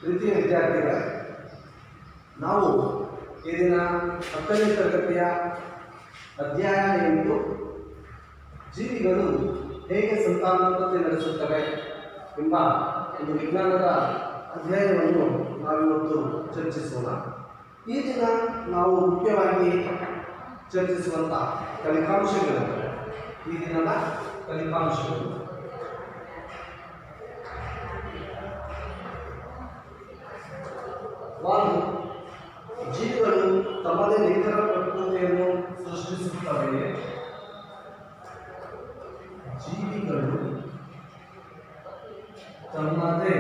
ಪ್ರೀತಿಯ ವಿದ್ಯಾರ್ಥಿಗಳೇ, ನಾವು ಈ ದಿನ 10ನೇ ತರಗತಿಯ ಅಧ್ಯಾಯ 8 ಜೀವಿಗಳು ಹೇಗೆ ಸಂತಾನೋತ್ಪತ್ತಿ ನಡೆಸುತ್ತವೆ ಎಂಬ ಒಂದು ವಿಜ್ಞಾನದ ಅಧ್ಯಾಯವನ್ನು ನಾವಿವತ್ತು ಚರ್ಚಿಸೋಣ. ಈ ದಿನ ನಾವು ಮುಖ್ಯವಾಗಿ ಚರ್ಚಿಸುವಂಥ ಫಲಿತಾಂಶಗಳಿವೆ. ಈ ದಿನದ ಫಲಿತಾಂಶಗಳು ಒಂದು, ಜೀವಿಗಳು ತಮ್ಮದೇ ನಿಖರ ಪ್ರಕೃತಿಯನ್ನು ಸೃಷ್ಟಿಸುತ್ತವೆಯೇ? ಜೀವಿಗಳು ತಮ್ಮದೇ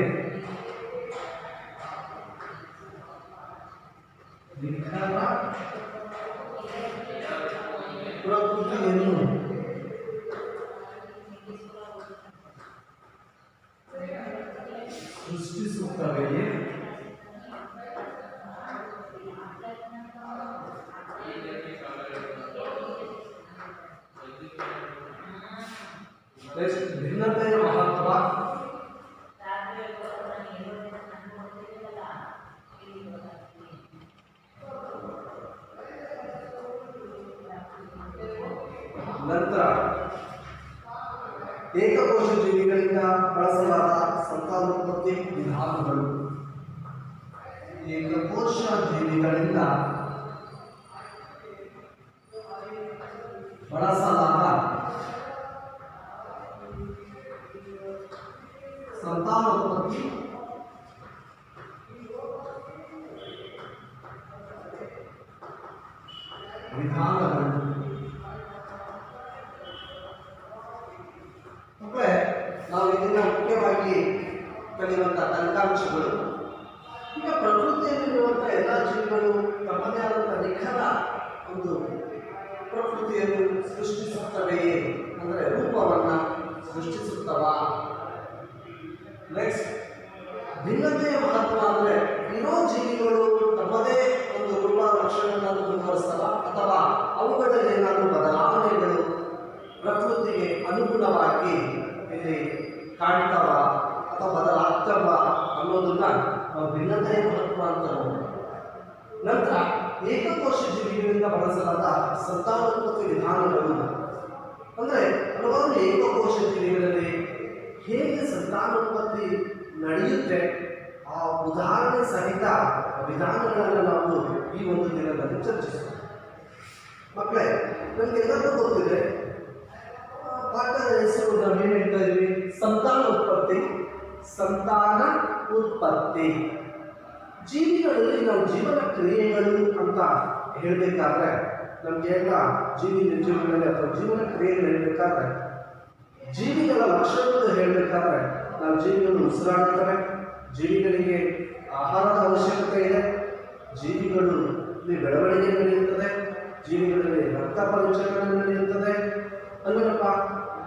ನಿಖರ ಪ್ರಕೃತಿಯನ್ನು ಸೃಷ್ಟಿಸುತ್ತವೆಯೇ? ಭಿನ್ನತೆಯ ಮಹತ್ವ. ನಂತರ ಏಕಕೋಶ ಜೀವಿಗಳಿಂದ ಬಳಸಲಾದ ಸಂತಾನೋತ್ಪತ್ತಿ ವಿಧಾನಗಳು. ಏಕಕೋಶ ಜೀವಿಗಳಿಂದ ಬಳಸಲಾದ ಸಂತಾನೋತ್ಪತ್ತಿ ವಿಧಾನಗಳು. ನಾವು ಇದನ್ನ ಮುಖ್ಯವಾಗಿ ಕಲಿಯುವಂತಹ ಫಲಿತಾಂಶಗಳು. ಈಗ ಪ್ರಕೃತಿಯಲ್ಲಿರುವಂಥ ಎಲ್ಲ ಜೀವಿಗಳು ತಮ್ಮದೇ ಆದಂಥ ನಿಖರ ಒಂದು ಪ್ರಕೃತಿಯನ್ನು ಸೃಷ್ಟಿಸುತ್ತವೆಯೇ ಅಂದರೆ ರೂಪವನ್ನು ಸೃಷ್ಟಿಸುತ್ತವಾ? ನೆಕ್ಸ್ಟ್, ಭಿನ್ನತೆಯ ಮಹತ್ವ ಅಂದರೆ ಇರೋ ಜೀವಿಗಳು ತಮ್ಮದೇ ಒಂದು ರೂಪ ಲಕ್ಷಣಗಳನ್ನು ಮುಂದುವರಿಸ್ತವ ಅಥವಾ ಅವುಗಳಲ್ಲಿ ಏನಾದರೂ ಬದಲಾವಣೆಗಳು ಪ್ರಕೃತಿಗೆ ಅನುಗುಣವಾಗಿ ಇಲ್ಲಿ ಕಾಣ್ತವ ಅಥವಾ ಬದಲಾಗ್ತವ ಅನ್ನೋದನ್ನ ನಾವು ಭಿನ್ನತೆಯ ಮಹತ್ವ ಅಂತ ನೋಡೋಣ. ನಂತರ ಏಕಕೋಶ ಜೀವಿಗಳಿಂದ ಬಳಸಲಾದ ಸಂತಾನೋತ್ಪತ್ತಿ ವಿಧಾನಗಳು ಅಂದರೆ ಹಲವಾರು ಏಕಕೋಶ ಜೀವಿಗಳಲ್ಲಿ ಹೇಗೆ ಸಂತಾನೋತ್ಪತ್ತಿ ನಡೆಯುತ್ತೆ ಆ ಉದಾಹರಣೆ ಸಹಿತ ವಿಧಾನಗಳನ್ನು ನಾವು ಈ ಒಂದು ದಿನದಲ್ಲಿ ಚರ್ಚಿಸೋಣ. ಮಕ್ಕಳೇ, ನಮಗೆಲ್ಲರಿಗೂ ಗೊತ್ತಿದೆ, ಪಾಠದ ಹೆಸರು ನಾವೇನು ಹೇಳ್ತಾ ಇದ್ವಿ? ಸಂತಾನ ಉತ್ಪತ್ತಿ. ಜೀವಿಗಳಲ್ಲಿ ನಾವು ಜೀವನ ಕ್ರಿಯೆಗಳು ಅಂತ ಹೇಳಬೇಕಾದ್ರೆ ನಮಗೆಲ್ಲ ಜೀವಿ ನಿರ್ಜೀವಿಗಳಲ್ಲಿ ಅಥವಾ ಜೀವನ ಕ್ರಿಯೆಗಳು ಹೇಳಬೇಕಾದ್ರೆ ಜೀವಿಗಳ ಲಕ್ಷಣಗಳು ಹೇಳಬೇಕಾದ್ರೆ ನಾವು ಜೀವಿಗಳು ಉಸಿರಾಡುತ್ತವೆ, ಜೀವಿಗಳಿಗೆ ಆಹಾರದ ಅವಶ್ಯಕತೆ ಇದೆ, ಜೀವಿಗಳಲ್ಲಿ ಬೆಳವಣಿಗೆ ನಡೆಯುತ್ತದೆ, ಜೀವಿಗಳಲ್ಲಿ ರಕ್ತ ಪರಿಚಲನೆ ನಡೆಯುತ್ತದೆ ಅಲ್ಲಪ್ಪ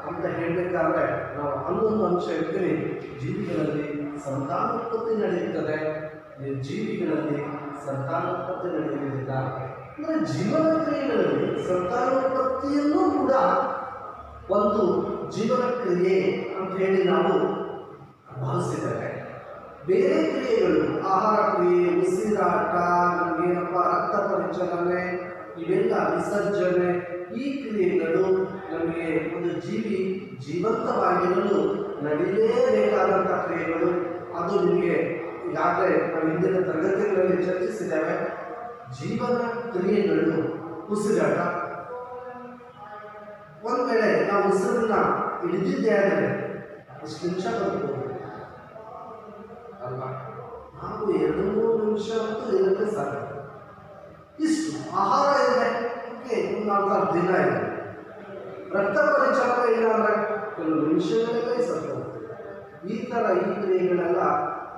ಅಂತ ಹೇಳಬೇಕಾದ್ರೆ ನಾವು ಅನ್ನೊಂದು ಅಂಶ ಇರ್ತೀವಿ. ಜೀವಿಗಳಲ್ಲಿ ಸಂತಾನೋತ್ಪತ್ತಿ ನಡೆಯುತ್ತದೆ, ಜೀವಿಗಳಲ್ಲಿ ಸಂತಾನೋತ್ಪತ್ತಿ ನಡೆಯುವುದಿಲ್ಲ. ಅಂದರೆ ಜೀವನ ಕ್ರಿಯೆಗಳಲ್ಲಿ ಸಂತಾನೋತ್ಪತ್ತಿಯನ್ನೂ ಕೂಡ ಒಂದು ಜೀವನ ಕ್ರಿಯೆ ಅಂತ ಹೇಳಿ ನಾವು ಭಾವಿಸಿದ್ದೇವೆ. ಬೇರೆ ಕ್ರಿಯೆಗಳು, ಆಹಾರ ಕ್ರಿಯೆ, ಉಸಿರಾಟ, ನಮಗೇನಪ್ಪ ರಕ್ತ ಪರಿಚಲನೆ, ಇವೆಲ್ಲ ವಿಸರ್ಜನೆ, ಈ ಕ್ರಿಯೆಗಳು ನಮಗೆ ಒಂದು ಜೀವಿ ಜೀವಂತವಾಗಿರಲು ನಡೀಲೇಬೇಕಾದಂಥ ಕ್ರಿಯೆಗಳು. ಅದು ನಿಮಗೆ ಈಗಾಗಲೇ ನಾವು ಹಿಂದಿನ ತರಗತಿಗಳಲ್ಲಿ ಚರ್ಚಿಸಿದ್ದೇವೆ. ಜೀವನ ಕ್ರಿಯೆಗಳು ಉಸಿರಾಟ. ಒಂದು ವೇಳೆ ನಾವು ಉಸಿರನ್ನ ಹಿಡಿದಿದ್ದೇ ಆದರೆ ಎಷ್ಟು ನಿಮಿಷ ಬರ್ಬೋದು ಅಲ್ವಾ? ನಾವು 2-3 ನಿಮಿಷ ಅಂತೂ ಇರುತ್ತೆ ಸಾಕು. ಇಷ್ಟು ಆಹಾರ ಇದೆ, ಓಕೆ, ಒಂದು 4 ದಿನ ಇದೆ. ರಕ್ತ ಪರಿಚಲನೆ ಇಲ್ಲ ಅಂದರೆ ಕೆಲವು ನಿಮಿಷಗಳಲ್ಲೇ ಸತ್ತು. ಈ ಥರ ಈ ಕ್ರಿಯೆಗಳೆಲ್ಲ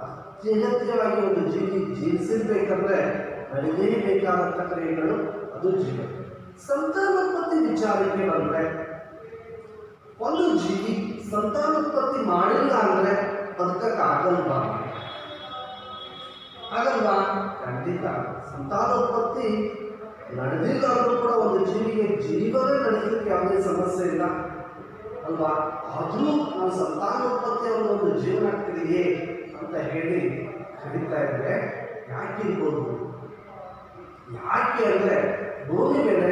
ಅತ್ಯಗತ್ಯವಾಗಿ ಒಂದು ಜೀವಿ ಜೀವಿಸಿರ್ಬೇಕಂದ್ರೆ ನಡೆಯಲೇಬೇಕಾದಂಥ ಕ್ರಿಯೆಗಳು, ಅದು ಜೀವ. ಸಂತಾನೋತ್ಪತ್ತಿ ವಿಚಾರಕ್ಕೆ ಬಂದರೆ ಒಂದು ಜೀವಿ ಸಂತಾನೋತ್ಪತ್ತಿ ಮಾಡಿಲ್ಲ ಅಂದರೆ ಬದುಕಕ್ಕಾಗಲ್ವಾ? ಆಗಲ್ವಾ? ಖಂಡಿತ. ಸಂತಾನೋತ್ಪತ್ತಿ ನಡೆದಿಲ್ಲ ಅಂದರೂ ಕೂಡ ಒಂದು ಜೀವಿಗೆ ಜೀವನೇ ನಡೆಸಲಿಕ್ಕೆ ಯಾವುದೇ ಸಮಸ್ಯೆ ಇಲ್ಲ ಅಲ್ವಾ? ಆದರೂ ನಾವು ಸಂತಾನೋತ್ಪತ್ತಿ ಅನ್ನೋ ಒಂದು ಜೀವನ ಕ್ರಿಯೆ ಅಂತ ಹೇಳಿ ಕರೀತಾ ಇದ್ರೆ ಯಾಕಿರ್ಬೋದು? ಯಾಕೆ ಅಂದರೆ ಭೂಮಿ ಮೇಲೆ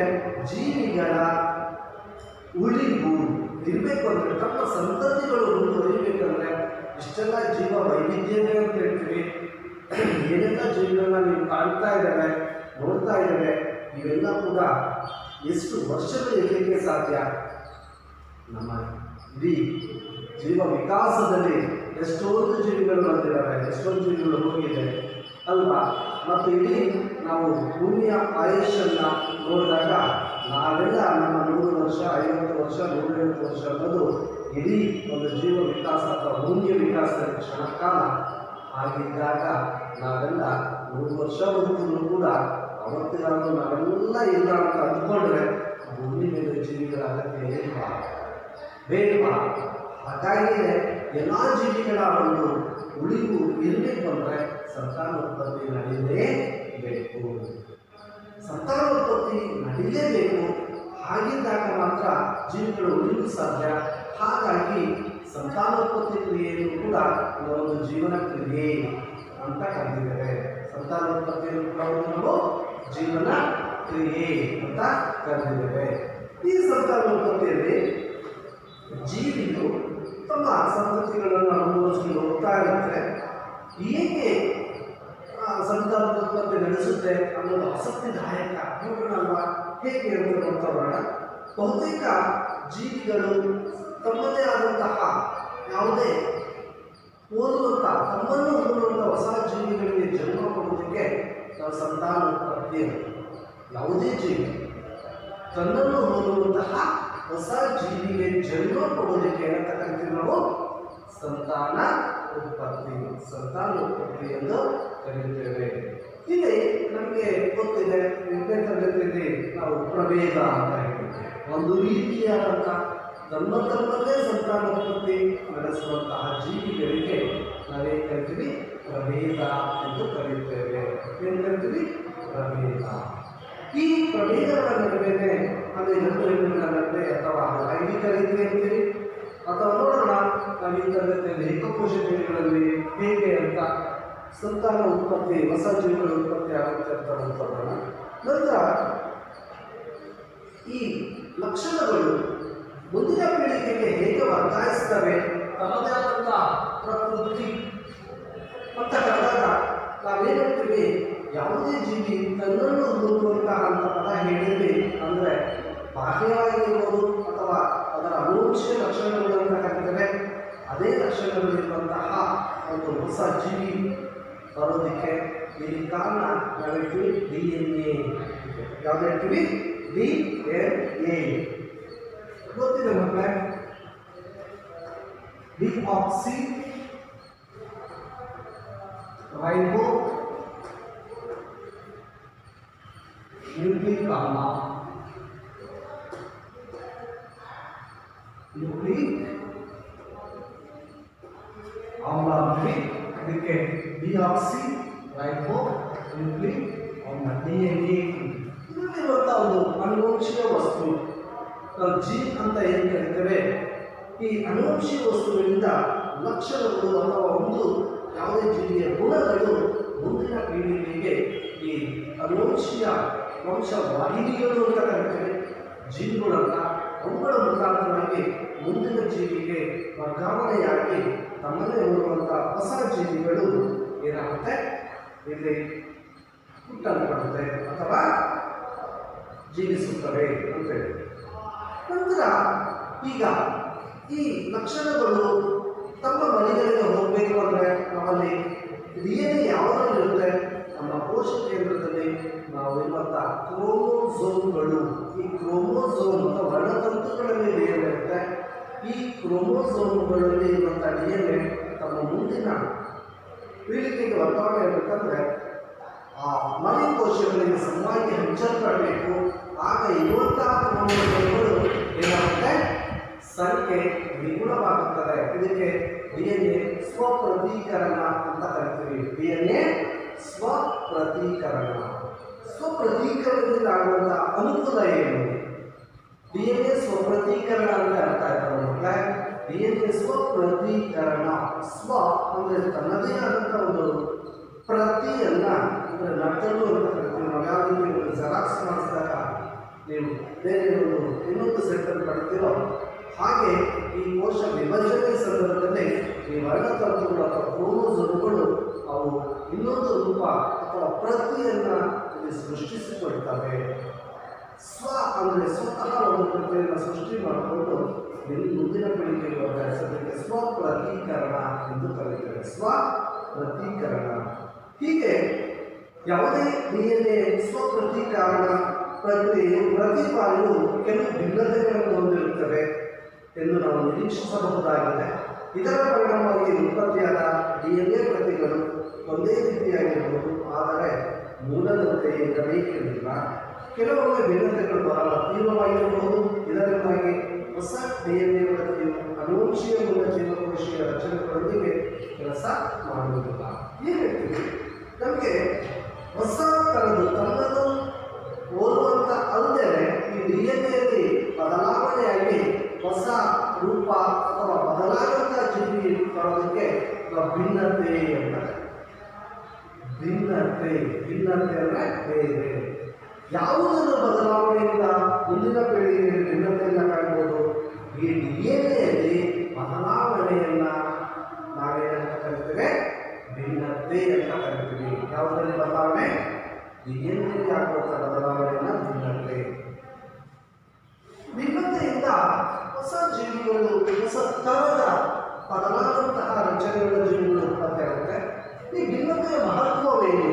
ಜೀವಿಗಳ ಉಳಿವು ಇರಬೇಕು ಅಂದರೆ, ತಮ್ಮ ಸಂತತಿಗಳು ಮುಂದುವರಿಬೇಕಂದ್ರೆ ಇಷ್ಟೆಲ್ಲ ಜೀವ ವೈವಿಧ್ಯತೆ ಅಂತ ಹೇಳ್ತೀವಿ. ಏನೆಲ್ಲ ಜೀವಿಗಳನ್ನ ನೀವು ಕಾಣ್ತಾ ಇದ್ದಾವೆ, ನೋಡ್ತಾ ಇದ್ದಾವೆ, ಇವೆಲ್ಲ ಕೂಡ ಎಷ್ಟು ವರ್ಷಗಳು ಇರಲಿಕ್ಕೆ ಸಾಧ್ಯ? ನಮ್ಮ ಇಡೀ ಜೀವ ವಿಕಾಸದಲ್ಲಿ ಎಷ್ಟೊಂದು ಜೀವಿಗಳು ಬಂದಿದ್ದಾವೆ, ಎಷ್ಟೊಂದು ಜೀವಿಗಳು ಹೋಗಿದೆ ಅಲ್ವಾ? ಮತ್ತು ಇಡೀ ನಾವು ಭೂಮಿಯ ಆಯುಷನ್ನು ನೋಡಿದಾಗ ನಾವೆಲ್ಲ ನಮ್ಮ 100 ವರ್ಷ, 50 ವರ್ಷ, 150 ವರ್ಷ ಅನ್ನೋದು ಇಡೀ ಒಂದು ಜೀವ ವಿಕಾಸ ಅಥವಾ ಭೂಮಿಯ ವಿಕಾಸದ ಕ್ಷಣಕಾಲ. ಹಾಗಿದ್ದಾಗ ನಾವೆಲ್ಲ 100 ವರ್ಷ ಬದುಕಿದ್ರು ಕೂಡ ಅವತ್ತಿಗಾದರೂ ನಾವೆಲ್ಲ ಇಲ್ಲ ಅಂತ ಅಂದ್ಕೊಂಡ್ರೆ ಭೂಮಿ ಮೇಲೆ ಜೀವಿಗಳ ಅಗತ್ಯ ಏನ್ವಾ ಬೇಡವಾ? ಹಾಗಾಗಿಯೇ ಎಲ್ಲ ಜೀವಿಗಳ ಒಂದು ಉಳಿವು ಇರಬೇಕು ಅಂದರೆ ಸಂತಾನೋತ್ಪತ್ತಿ ನಡೀಲೇಬೇಕು. ಸಂತಾನೋತ್ಪತ್ತಿ ನಡೀಲೇಬೇಕು. ಹಾಗಿದ್ದಾಗ ಮಾತ್ರ ಜೀವಿಗಳು ಉಳಿವು ಸಾಧ್ಯ. ಹಾಗಾಗಿ ಸಂತಾನೋತ್ಪತ್ತಿ ಕ್ರಿಯೆಯನ್ನು ಕೂಡ ಒಂದು ಜೀವನ ಕ್ರಿಯೆ ಅಂತ ಕರೆದಿದ್ದೇವೆ. ಸಂತಾನೋತ್ಪತ್ತಿಯನ್ನು ಕೂಡ ನಾವು ಜೀವನ ಕ್ರಿಯೆ ಅಂತ ಕರೆದಿದ್ದೇವೆ. ಈ ಸಂತಾನೋತ್ಪತ್ತಿಯಲ್ಲಿ ಜೀವಿಗಳು ತಮ್ಮ ಸಂತತಿಗಳನ್ನು ಅನುಭವಿಸಲು ಹೋಗ್ತಾ ಇರುತ್ತೆ. ಹೇಗೆ ಸಂತಾನೋತ್ಪತ್ತಿ ನಡೆಸುತ್ತೆ ಅನ್ನೋದು ಆಸಕ್ತಿದಾಯಕ. ನೋಡೋಣಲ್ವಾ ಹೇಗೆ ಅಂತ ನೋಡ್ತಾ ಬರೋಣ. ಬಹುತೇಕ ಜೀವಿಗಳು ತಮ್ಮದೇ ಆದಂತಹ ಯಾವುದೇ ಹೋಲುವಂಥ, ತಮ್ಮನ್ನು ಹೋಲುವಂಥ ಹೊಸ ಜೀವಿಗಳಿಗೆ ಜನ್ಮ ಕೊಡುವುದಕ್ಕೆ ನಾವು ಸಂತಾನೋತ್ಪತ್ತಿ, ಯಾವುದೇ ಜೀವಿ ತನ್ನನ್ನು ಹೋಲುವಂತಹ ಹೊಸ ಜೀವಿಗೆ ಜನ್ಮ ಕೊಡುವುದಕ್ಕೆ ಏನಂತ ಕರಿತೀವಿ ನಾವು? ಸಂತಾನ ಉತ್ಪತ್ತಿ, ಸಂತಾನೋತ್ಪತ್ತಿ ಎಂದು ಕರೆಯುತ್ತೇವೆ. ಇಲ್ಲಿ ನಮಗೆ ಗೊತ್ತಿದೆ, 8ನೇ ತರಗತಿಯಲ್ಲಿ ನಾವು ಪ್ರಭೇದ ಅಂತ ಹೇಳ್ತೀವಿ. ಒಂದು ರೀತಿಯಾದಂಥ ತಮ್ಮಲ್ಲೇ ಸಂತಾನೋತ್ಪತ್ತಿ ನಡೆಸುವಂತಹ ಜೀವಿಗಳಿಗೆ ನಾವೇನು ಕರಿತೀವಿ? ಪ್ರಭೇದ ಎಂದು ಕರೆಯುತ್ತೇವೆ. ಏನು ಕರಿತೀವಿ? ಪ್ರಭೇದ. ಈ ಪ್ರಭೇದಗಳ ನಡುವೆ ಅಂದರೆ ಗಂಡು ಹೆಣ್ಣುಗಳ ನಡುವೆ ಅಥವಾ ಲೈಂಗಿಕ ರೀತಿ ಅಂತೀವಿ, ಅಥವಾ ನೋಡೋಣ ನಾವು ಈ ತರಗತಿಯಲ್ಲಿ ಏಕಕೋಶ ಜೀವಿಗಳಲ್ಲಿ ಹೇಗೆ ಅಂತ ಸಂತಾನ ಉತ್ಪತ್ತಿ, ಹೊಸ ಜೀವಿಗಳ ಉತ್ಪತ್ತಿ ಆಗುತ್ತೆ ಅಂತ ನೋಡೋಣ. ನಂತರ ಈ ಲಕ್ಷಣಗಳು ಮುಂದಿನ ಪೀಳಿಗೆಗೆ ಹೇಗೆ ವರ್ಗಾಯಿಸ್ತವೆ, ತಮ್ಮದೇ ಆದಂಥ ಪ್ರಕೃತಿ ಅಂತ ಕರೆದಾಗ ನಾವೇನು ಹೇಳ್ತೀವಿ? ಯಾವುದೇ ಜೀವಿ ತನ್ನನ್ನು ಹೋಲುವಂತಹ ಅಂತ ಪದ ಹೇಳಿದ್ವಿ ಅಂದರೆ ಬಾಹ್ಯವಾಗಿರ್ಬೋದು ಅಥವಾ ಅದರ ಅನುವಂಶೀಯ ಲಕ್ಷಣಗಳು ಅಂತ ಕರೀತೇವೆ. ಅದೇ ಲಕ್ಷಣಗಳಿರುವಂತಹ ಒಂದು ಹೊಸ ಜೀವಿ ಬರೋದಕ್ಕೆ ಇಲ್ಲಿ ಕಾರಣ ನಾವು ಹೇಳ್ತೀವಿ DNA. ಯಾವ್ದು ಹೇಳ್ತೀವಿ? DNA. ಗೊತ್ತಿದೆ ಮಕ್ಕಳೇ, ಡಿಆಕ್ಸಿ ರೈಬೋ ನ್ಯೂಕ್ಲಿಕ್ ಆಮ್ಲ, ನ್ಯೂಕ್ಲಿಕ್ ಆಮ್ಲ ಅಂತೀವಿ. ಇದಕ್ಕೆ ಡಿಆಕ್ಸಿ ರೈಬೋ ನ್ಯೂಕ್ಲಿಕ್ ಆಮ್ಲ, DNA. ಇದರಲ್ಲಿರುವಂಥ ಒಂದು ಅನುವಂಶೀಯ ವಸ್ತು ನಾವು ಜೀನ್ ಅಂತ ಏನು ಕರಿತೇವೆ. ಈ ಅನುವಂಶೀಯ ವಸ್ತುವಿನಿಂದ ಲಕ್ಷಣಗಳು ಅಥವಾ ಒಂದು ಯಾವುದೇ ಜೀವಿಯ ಗುಣಗಳು ಮುಂದಿನ ಪೀಳಿಗೆಗೆ ಈ ಅನುವಂಶೀಯ ವಂಶವಾಹಿನಿಗಳು ಅಂತ ಕರಿತೇವೆ. ಜೀವಿಗಳನ್ನ ಅವುಗಳ ಮುಖಾಂತರವಾಗಿ ಮುಂದಿನ ಜೀವಿಗೆ ವರ್ಗಾವಣೆಯಾಗಿ ತಮ್ಮದೇ ಇರುವಂಥ ಹೊಸ ಜೀವಿಗಳು ಏನಾಗುತ್ತೆ? ಇಲ್ಲಿ ಹುಟ್ಟಲ್ಪಡುತ್ತೆ ಅಥವಾ ಜೀವಿಸುತ್ತವೆ ಅಂತೇಳಿ. ನಂತರ ಈಗ ಈ ಲಕ್ಷಣಗಳು ತಮ್ಮ ಮನೆಗಳಿಗೆ ಹೋಗಬೇಕು ಅಂದರೆ ನಮ್ಮಲ್ಲಿ DNA ಯಾವುದರಲ್ಲಿರುತ್ತೆ? ನಮ್ಮ ಕೋಶ ಕೇಂದ್ರದಲ್ಲಿ ನಾವು ಇರುವಂಥ ಕ್ರೋಮೋಸೋಮ್ಗಳು. ಈ ಕ್ರೋಮೋಸೋಮ್ ಅಥವಾ ವರ್ಣತಂತುಗಳಲ್ಲಿ DNA ಇರುತ್ತೆ. ಈ ಕ್ರೋಮೋಸೋಮ್ಗಳಲ್ಲಿ ಇರುವಂಥ DNA ತಮ್ಮ ಮುಂದಿನ ಪೀಳಿಗೆಗೆ ವರ್ಗಾವಣೆ ಇರಬೇಕಂದ್ರೆ ಆ ಮನೆ ಕೋಶಗಳಿಗೆ ಸಮಾಗಿ ಹಂಚಲ್ಪಡಬೇಕು. ಆಗ ಇರುವಂತಹ ಕ್ರೋಮೋಸೋಮ್ಗಳು ಏನಾಗುತ್ತೆ? ಸಂಖ್ಯೆ ದ್ವಿಗುಣವಾಗುತ್ತದೆ. ಇದಕ್ಕೆ DNA ಸ್ವಪ್ರತೀಕರಣ ಅಂತ ಕರಿತೀವಿ. DNA ಸ್ವಪ್ರತೀಕರಣ. ಸ್ವಪ್ರತೀಕರಣದಿಂದ ಆಗುವಂಥ ಅನುಕೂಲ ಏನು? DNA ಸ್ವಪ್ರತೀಕರಣ ಅಂದರೆ ಅರ್ಥ ಆಯ್ತಲ್ಲ ಮಕ್ಕಳೇ? DNA ಸ್ವಪ್ರತೀಕರಣ. ಸ್ವ ಅಂದರೆ ತನ್ನದೇ ಆದಂಥ ಒಂದು ಪ್ರತಿಯನ್ನ ಅಂದರೆ ನಕಲು ಅಂತ ಕರಿತೀವಿ. ನಾವು ಯಾವ ರೀತಿ ಒಂದು ಜೆರಾಕ್ಸ್ ಮಾಡಿಸಿದಾಗ ನೀವು ಬೇರೆ ಒಂದು ಇನ್ನೊಂದು ಸೆಟ್ಟನ್ನು ಪಡ್ತೀರೋ ಹಾಗೆ ಈ ಕೋಶ ವಿಭಜನೆ ಸಂದರ್ಭದಲ್ಲಿ ಈ ವರ್ಣತಂತುಗಳು ಅಥವಾ ಕ್ರೋಮೋಸೋಮ್ಗಳು ಅವು ಇನ್ನೊಂದು ರೂಪ ಅಥವಾ ಪ್ರತಿಯನ್ನು ಇಲ್ಲಿ ಸೃಷ್ಟಿಸಿಕೊಳ್ತವೆ. ಸ್ವ ಅಂದರೆ ಸ್ವತಃ ಒಂದು ಪ್ರತಿಯನ್ನು ಸೃಷ್ಟಿ ಮಾಡಿಕೊಂಡು ಮುಂದಿನ ಪೀಳಿಗೆಗೆ ವರ್ಗಾಯಿಸೋದಕ್ಕೆ ಸ್ವಪ್ರತೀಕರಣ ಎಂದು ಕರೀತಾರೆ. ಸ್ವಪ್ರತೀಕರಣ. ಹೀಗೆ ಯಾವುದೇ DNA ಸ್ವಪ್ರತೀಕರಣ ಪ್ರಕ್ರಿಯೆಯು ಪ್ರತಿ ಬಾರಿಯೂ ಕೆಲವು ಭಿನ್ನತೆಗಳನ್ನು ಹೊಂದಿರುತ್ತವೆ ಎಂದು ನಾವು ನಿರೀಕ್ಷಿಸಬಹುದಾಗಿದೆ. ಇದರ ಪರಿಣಾಮವಾಗಿ ಉತ್ಪತ್ತಿಯಾದ DNA ಪ್ರತಿಗಳು ಒಂದೇ ರೀತಿಯಾಗಿರಬಹುದು, ಆದರೆ ಮೂಲದಂತೆ ಇರಬೇಕೆಂದಿಲ್ಲ. ಕೆಲವೊಮ್ಮೆ ಭಿನ್ನತೆಗಳು ಬಹಳ ತೀವ್ರವಾಗಿರಬಹುದು. ಇದರಿಂದಾಗಿ ಹೊಸ DNA ಪ್ರತಿಯು ಅನುವಂಶೀಯ ಮೂಲ ಜೀವಕೋಶೀಯ ರಚನೆಗಳೊಂದಿಗೆ ಕೆಲಸ ಮಾಡುವುದಿಲ್ಲ. ಈ ಹೇಳ್ತೀವಿ ನಮಗೆ ಹೊಸ ಥರದ್ದು ತನ್ನದು ಹೋಲುವಂಥ ಅಲ್ಲದೆ ಈ DNA ಬದಲಾವಣೆಯಾಗಿ ಹೊಸ ರೂಪ ಅಥವಾ ಬದಲಾದಂಥ ಜೀವಿ ಬರೋದಕ್ಕೆ ಭಿನ್ನತೆ ಅಂತಾರೆ. ಭಿನ್ನತೆ ಅಂದರೆ ಬೇರೆ ಯಾವುದರ ಬದಲಾವಣೆಯಿಂದ ಮುಂದಿನ ಪೀಳಿಗೆಯಲ್ಲಿ ಭಿನ್ನತೆಯನ್ನು ಕಾಣ್ಬೋದು. ಈ DNA ಬದಲಾವಣೆಯನ್ನ ನಾವೇನಂತ ಕರಿತೇವೆ? ಭಿನ್ನತೆ ಅಂತ ಕರಿತೀವಿ. ಯಾವುದರಲ್ಲಿ ಬದಲಾವಣೆ? DNA ಆಗುವಂಥ ಬದಲಾವಣೆಯನ್ನ ಭಿನ್ನತೆ. ಭಿನ್ನತೆಯಿಂದ ಹೊಸ ಜೀವಿಗಳು, ಹೊಸ ಥರದ ಬದಲಾದಂತಹ ರಚನೆಗಳ ಜೀವಿಗಳು ಉತ್ಪತ್ತಿಯಾಗುತ್ತೆ. ಈ ಭಿನ್ನತೆಯ ಮಹತ್ವವೇನು?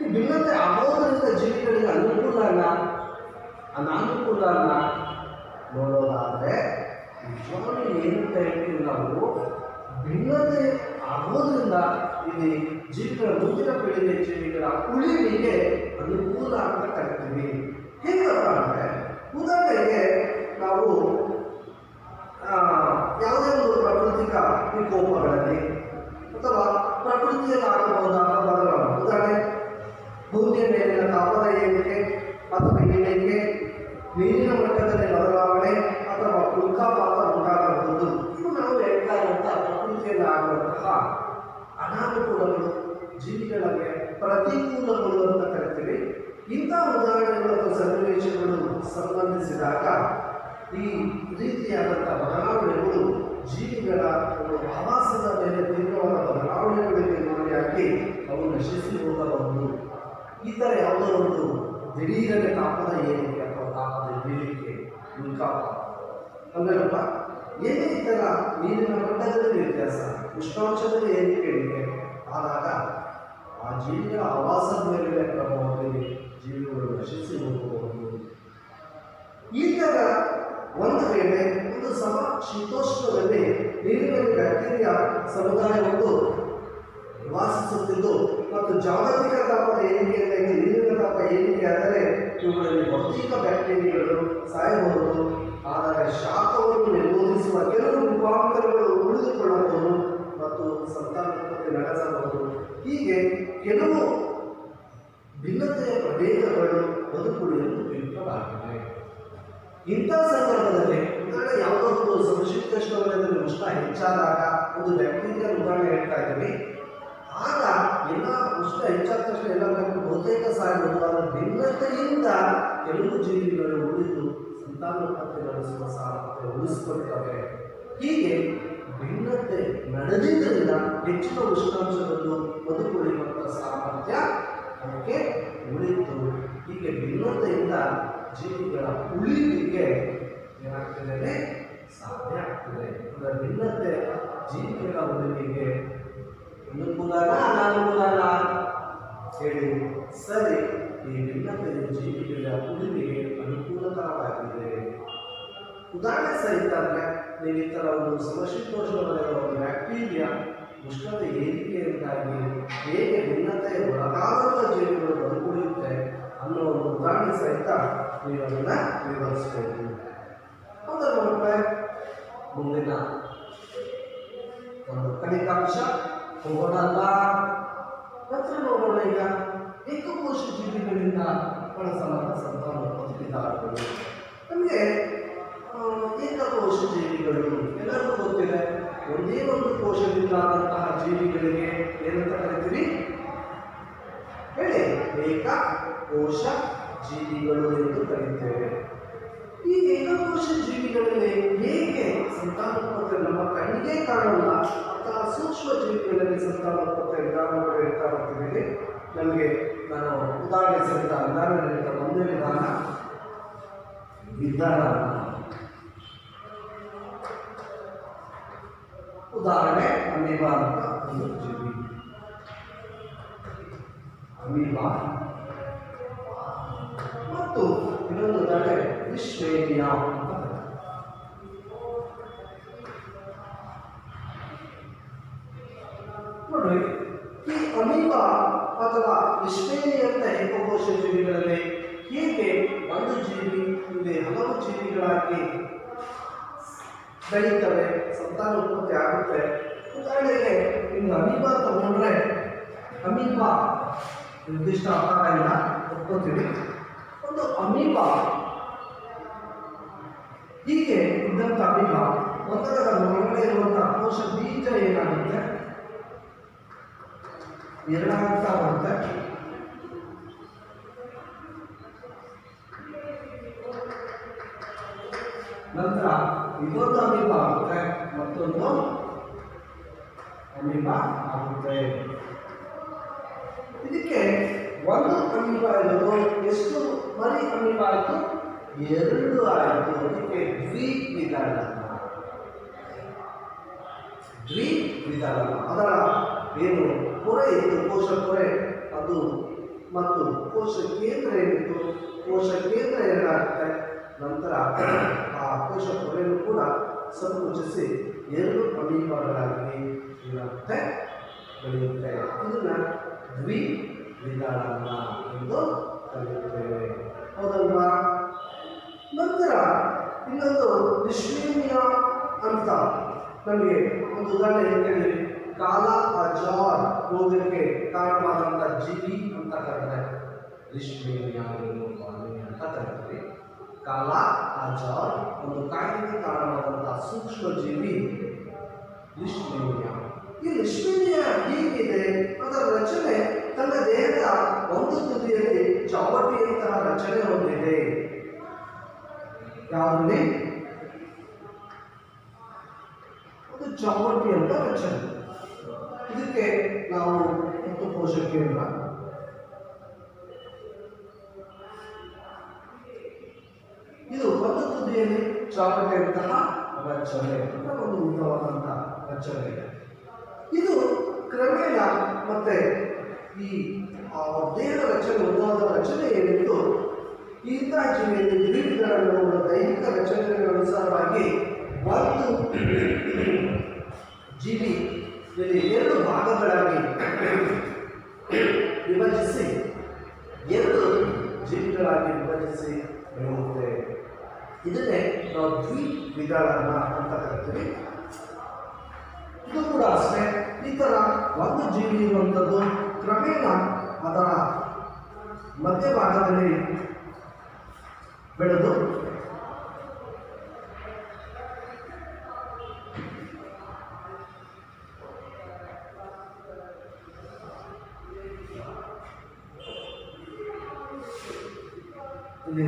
ಈ ಭಿನ್ನತೆ ಆಗೋದರಿಂದ ಜೀವಿಗಳಿಗೆ ಅನುಕೂಲನ ಅನಾನುಕೂಲನ ನೋಡೋದಾದರೆ ನಿಜವಾಗ್ಲೂ ಏನಂತ ಹೇಳ್ತೀವಿ ನಾವು, ಭಿನ್ನತೆ ಆಗೋದ್ರಿಂದ ಇಲ್ಲಿ ಜೀವಿಗಳ ಮುಂದಿನ ಪೀಳಿಗೆ ಜೀವಿಗಳ ಉಳಿವಿಗೆ ಅನುಕೂಲ ಅಂತ ಕರಿತೀವಿ. ಹೇಗಪ್ಪ ಅಂದರೆ ಉದಾಹರಣೆಗೆ ನಾವು ಯಾವುದೇ ಒಂದು ಪ್ರಾಕೃತಿಕ ವಿಕೋಪಗಳಲ್ಲಿ ಅಥವಾ ಪ್ರಕೃತಿಯಲ್ಲಿ ಆಗಬಹುದಾದ ಬದಲಾವಣೆ, ಉದಾಹರಣೆ ಭೂಮಿಯ ಮೇಲಿನ ತಾಪದ ಏರಿಕೆ ಅಥವಾ ಇಳಿಕೆ, ನೀರಿನ ಮಟ್ಟದಲ್ಲಿ ಬದಲಾವಣೆ ಅಥವಾ ಉಲ್ಕಾಪಾತ ಉಂಟಾಗಬಹುದು. ಇವು ನಾವು ಹೇಳ್ತಾ ಇರುವಂಥ ಪ್ರಕೃತಿಯಲ್ಲಿ ಆಗುವಂತಹ ಅನಾನುಕೂಲಗಳು, ಜೀವಿಗಳಿಗೆ ಪ್ರತಿಕೂಲಗಳು ಅಂತ ಕರಿತೀವಿ. ಇಂಥ ಉದಾಹರಣೆಗಳು ಅಥವಾ ಸನ್ನಿವೇಶಗಳು ಸಂಬಂಧಿಸಿದಾಗ ಈ ರೀತಿಯಾದಂಥ ಬದಲಾವಣೆಗಳು ಜೀವಿಗಳ ಒಂದು ಆವಾಸದ ಮೇಲೆ ತೀವ್ರವಾದ ಬದಲಾವಣೆಗಳಿಗೆ ಗುರಿಯಾಗಿ ಅವು ನಶಿಸಿ ಹೋಗಬಹುದು. ಈ ಥರ ಯಾವುದೋ ಒಂದು ದಿಢೀರನೆ ತಾಪದ ಏರಿಕೆ ಅಥವಾ ತಾಪದ ಇಳಿಕೆ, ಉಲ್ಕಾಪಾತ ಅಂದ್ರಪ್ಪ ಏನೇ ಈ ಥರ ನೀರಿನ ಮಟ್ಟದಲ್ಲಿ ವ್ಯತ್ಯಾಸ, ಉಷ್ಣಾಂಶದಲ್ಲಿ ಏರಿಕೆ ಇಳಿಕೆ ಆದಾಗ ಆ ಜೀವಿಗಳ ಆವಾಸದ ಮೇಲೆ ಪ್ರಭಾವ ಬೀರಿ ಜೀವಿಗಳು ನಶಿಸಿ ಹೋಗಬಹುದು. ಈ ಥರ ಒಂದು ವೇಳೆ ಒಂದು ಸಮ ಶೀತೋಷ್ಣದಲ್ಲಿ ನೀರಿನಲ್ಲಿ ಬ್ಯಾಕ್ಟೀರಿಯಾ ಸಮುದಾಯವನ್ನು ವಾಸಿಸುತ್ತಿದ್ದು ಮತ್ತು ಜಾಗತಿಕ ತಾಪದ ಏರಿಕೆಯಿಂದಾಗಿ ನೀರಿನ ತಾಪ ಏರಿಕೆಯಾದರೆ ಇವುಗಳಲ್ಲಿ ಭೌತಿಕ ಬ್ಯಾಕ್ಟೀರಿಯಾಗಳು ಸಾಯಬಹುದು. ಆದರೆ ಶಾಖವನ್ನು ನಿರೋಧಿಸುವ ಕೆಲವು ರೂಪಾಂತರಗಳು ಉಳಿದುಕೊಳ್ಳಬಹುದು ಮತ್ತು ಸಂತಾನೋತ್ಪತ್ತಿ ನಡೆಸಬಹುದು. ಹೀಗೆ ಕೆಲವು ಭಿನ್ನತೆಯ ಪ್ರಭೇದಗಳು ಬದುಕುಳಿಯಲು ಉಪಯುಕ್ತವಾಗಿವೆ. ಇಂಥ ಸಂದರ್ಭದಲ್ಲಿ ಉದಾಹರಣೆ ಯಾವುದೋ ಒಂದು ಸಮಶೀತೋಷ್ಣವಲಯದಲ್ಲಿ ಉಷ್ಣ ಹೆಚ್ಚಾದಾಗ ಒಂದು ಬ್ಯಾಕ್ಟೀರಿಯಾ ಉದಾಹರಣೆ ಹೇಳ್ತಾ ಇದ್ದೀವಿ. ಆಗ ಎಲ್ಲ ಉಷ್ಣ ಹೆಚ್ಚಾದ ತಕ್ಷಣ ಎಲ್ಲ ಬಹುತೇಕ ಸಾಯಬಹುದು. ಅದರ ಭಿನ್ನತೆಯಿಂದ ಕೆಲವು ಜೀವಿಗಳು ಉಳಿದು ಸಂತಾನೋತ್ಪತ್ತಿ ನಡೆಸುವ ಸಾಮರ್ಥ್ಯ ಉಳಿಸಿಕೊಳ್ತವೆ. ಹೀಗೆ ಭಿನ್ನತೆ ನಡೆದಿದ್ದರಿಂದ ಹೆಚ್ಚಿನ ಉಷ್ಣಾಂಶದಲ್ಲೂ ಬದುಕುಳಿಯುವಂಥ ಸಾಮರ್ಥ್ಯ ಅದಕ್ಕೆ ಉಳಿತು. ಹೀಗೆ ಭಿನ್ನತೆಯಿಂದ ಜೀವಿಗಳ ಉಳಿವಿಗೆ ಏನಾಗ್ತದೆ? ಸಾಧ್ಯ ಆಗ್ತದೆ. ಅದರ ಭಿನ್ನತೆ ಜೀವಿಗಳ ಉಳಿವಿಗೆ ಅನುಕೂಲನ ಅನಾನುಕೂಲನ ಹೇಳಿ ಸರಿ. ಈ ಭಿನ್ನತೆಯು ಜೀವಿಗಳ ಉಳಿವಿಗೆ ಅನುಕೂಲಕರವಾಗಿದೆ. ಉದಾಹರಣೆ ಸಹಿತ ಅಂದರೆ ನೀವು ಈ ಥರ ಒಂದು ಸಮಶೀತೋಷ್ಣವಲಯದ ಒಂದು ಬ್ಯಾಕ್ಟೀರಿಯಾ ಉಷ್ಣತೆ ಏರಿಕೆಯಿಂದಾಗಿ ಹೇಗೆ ಭಿನ್ನತೆಯ ಒಳಗಾದಂಥ ಜೀವಿಗಳು ಬದುಕುಳಿಯುತ್ತೆ ಅನ್ನೋ ಒಂದು ಉದಾಹರಣೆ ಸಹಿತ ನೀವು ಅದನ್ನು ವಿವರಿಸಬೇಕು. ಅದರ ಮಕ್ಕಳೇ ಮುಂದಿನ ಒಂದು ಕಲಿಕಾಂಶ ಹೋಗೋಣಲ್ಲ. ನಂತರ ನೋಡೋಣ ಈಗ ಏಕಕೋಶ ಜೀವಿಗಳಿಂದ ಬಳಸಲಾದ ಸಂತಾನೋತ್ಪತ್ತಿ ವಿಧಾನಗಳು. ನಮಗೆ ಏಕಕೋಶ ಜೀವಿಗಳು ಎಲ್ಲರಿಗೂ ಗೊತ್ತಿದೆ. ಒಂದೇ ಒಂದು ಕೋಶದಿಂದ ಆದಂತಹ ಜೀವಿಗಳಿಗೆ ಏನಂತ ಕರಿತೀವಿ ಹೇಳಿ? ಏಕಕೋಶ ಜೀವಿಗಳು ಎಂದು ಕರೆಯುತ್ತೇವೆ. ಈ ಏಕಕೋಶ ಜೀವಿಗಳಲ್ಲಿ ಹೇಗೆ ಸಂತಾನೋತ್ಪತ್ತಿ ನಮ್ಮ ಕಣ್ಣಿಗೆ ಕಾಣಲ್ಲ ಅಥವಾ ಸೂಕ್ಷ್ಮ ಜೀವಿಗಳಲ್ಲಿ ಸಂತಾನೋತ್ಪತ್ತಿ ವಿಧಾನಗಳು ಹೇಳ್ತಾ ಬರ್ತೀವಿ. ನಮಗೆ ನಾನು ಉದಾಹರಣೆ ಸಹಿತ ವಿಧಾನ ನೀಡಿದ ಒಂದೇ ವಿಧಾನ ಉದಾಹರಣೆ ಅಮೀಬಾ ಅಂತ ಒಂದು ಜೀವಿ. ಅಮೀಬಾ ಮತ್ತು ಇನ್ನೊಂದು ಉದಾಹರಣೆ ವಿಶ್ವೇನಿಯಾ ಅಂತ. ನೋಡಿ, ಈ ಅಮೀಬಾ ಅಥವಾ ವಿಶ್ವೇನಿಯಂತ ಏಕಕೋಶ ಜೀವಿಗಳಲ್ಲಿ ಹೇಗೆ ಒಂದು ಜೀವಿ ಇಲ್ಲಿ ಹಲವು ಜೀವಿಗಳಾಗಿ ಬೆಳೀತವೆ, ಸಂತಾನೋತ್ಪತ್ತಿ ಆಗುತ್ತೆ. ಉದಾಹರಣೆಗೆ ಇನ್ನು ಅಮೀಬಾ ತಗೊಂಡ್ರೆ, ಅಮೀಬಾ ನಿರ್ದಿಷ್ಟ ಆಕಾರ ಇಲ್ಲ ಒಪ್ಕೋತೀವಿ. ಒಂದು ಅಮೀಬಾ ಹೀಗೆ ಇದ್ದಂಥ ಅಮೀಬಾ ಒಂದರ ಒಳಗಡೆ ಇರುವಂತಹ ಕೋಶ ಬೀಜ ಏನಾಗುತ್ತೆ, ಎರಡಾಗ್ತಾ ಬರುತ್ತೆ. ನಂತರ ಇದೊಂದು ಅಮೀಬಾ ಆಗುತ್ತೆ, ಮತ್ತೊಂದು ಅಮೀಬಾ ಆಗುತ್ತೆ. ಇದಕ್ಕೆ ಒಂದು ಅಮೀಬಾ ಇರೋದು ಎಷ್ಟು ಮರಿ ಅಮೀಬಾ ಆಯಿತು? 2 ಆಯಿತು. ಅದಕ್ಕೆ ದ್ವಿವಿದಳ. ಅದರ ಏನು ಪೊರೆ ಇತ್ತು, ಕೋಶ ಪೊರೆ ಅದು, ಮತ್ತು ಕೋಶ ಕೇಂದ್ರ ಏನಿತ್ತು, ಕೋಶ ಕೇಂದ್ರ ಏನಾಗುತ್ತೆ. ನಂತರ ಆ ಕೋಶ ಪೊರೆಯನ್ನು ಕೂಡ ಸಂಕುಚಿಸಿ 2 ಅಮೀಬಾಗಳಾಗಿ ಏನಾಗುತ್ತೆ, ಬೆಳೆಯುತ್ತೆ. ಇದನ್ನ ದ್ವಿವಿದಳನ ಎಂದು ಕರೆಯುತ್ತೇವೆ. ಹೌದಲ್ವಾ? ನಂತರ ಇನ್ನೊಂದು ವಿಶ್ವೇನಿಯಾ ಅಂತ ನಮಗೆ ಒಂದು ಉದಾಹರಣೆ ಹೇಳ್ತೇವೆ. ಕಾಲ ಅಜಾರ್ ರೋಗಕ್ಕೆ ಕಾರಣವಾದಂಥ ಜೀವಿ ಅಂತ ಕರೀತಾರೆ. ವಿಶ್ವೇನಿಯಾ ಅಂತ ಕರೀತೀವಿ. ಕಾಲ ಅಜಾರ್ ಒಂದು ಕಾಯಿಲೆಗೆ ಕಾರಣವಾದಂಥ ಸೂಕ್ಷ್ಮ ಜೀವಿ ವಿಶ್ವೇನಿಯಾ. ಈ ವಿಶ್ವೇನಿಯಾ ಹೀಗಿದೆ, ಅದರ ರಚನೆ ತನ್ನ ದೇಹದ ಒಂದು ತುದಿಯಲ್ಲಿ ಚಾವಟಿಯಂತಹ ರಚನೆ ಹೊಂದಿದೆ. ಯಾವುದೇ ಒಂದು ಚಾವಟಿ ಅಂತ ರಚನೆ. ಇದಕ್ಕೆ ನಾವು ಮತ್ತು ಕೋಶ ಕೇಂದ್ರ, ಇದು ಒಂದು ತುದಿಯಲ್ಲಿ ಚಾವಟಿಯಂತಹ ರಚನೆ ಅಂತ ಒಂದು ಉದ್ದವಾದಂತಹ ರಚನೆ ಇದೆ. ಇದು ಕ್ರಮೇಣ ಮತ್ತೆ ಈ ದೇಹದ ರಚನೆ ಉದ್ದವಾದ ರಚನೆ ಏನಿತ್ತು, ಇಂತಹ ಜೀವಿಯಲ್ಲಿ ದ್ವಿವಿದಳಗಳ ದೈಹಿಕ ರಚನೆಗಳ ಅನುಸಾರವಾಗಿ ಒಂದು ಜೀವಿ ಇಲ್ಲಿ 2 ಭಾಗಗಳಾಗಿ ವಿಭಜಿಸಿ 2 ಜೀವಿಗಳಾಗಿ ವಿಭಜಿಸಿ ಬೆಳೆಯುತ್ತೆ. ಇದನ್ನೇ ನಾವು ದ್ವಿವಿದಳನ ಅಂತ ಕರಿತೀವಿ. ಇದು ಕೂಡ ಅಷ್ಟೇ. ಈ ಥರ ಒಂದು ಜೀವಿ ಇರುವಂಥದ್ದು ಕ್ರಮೇಣ ಅದರ ಮಧ್ಯಭಾಗದಲ್ಲಿ ಬೆಳೆದು ಇಲ್ಲಿ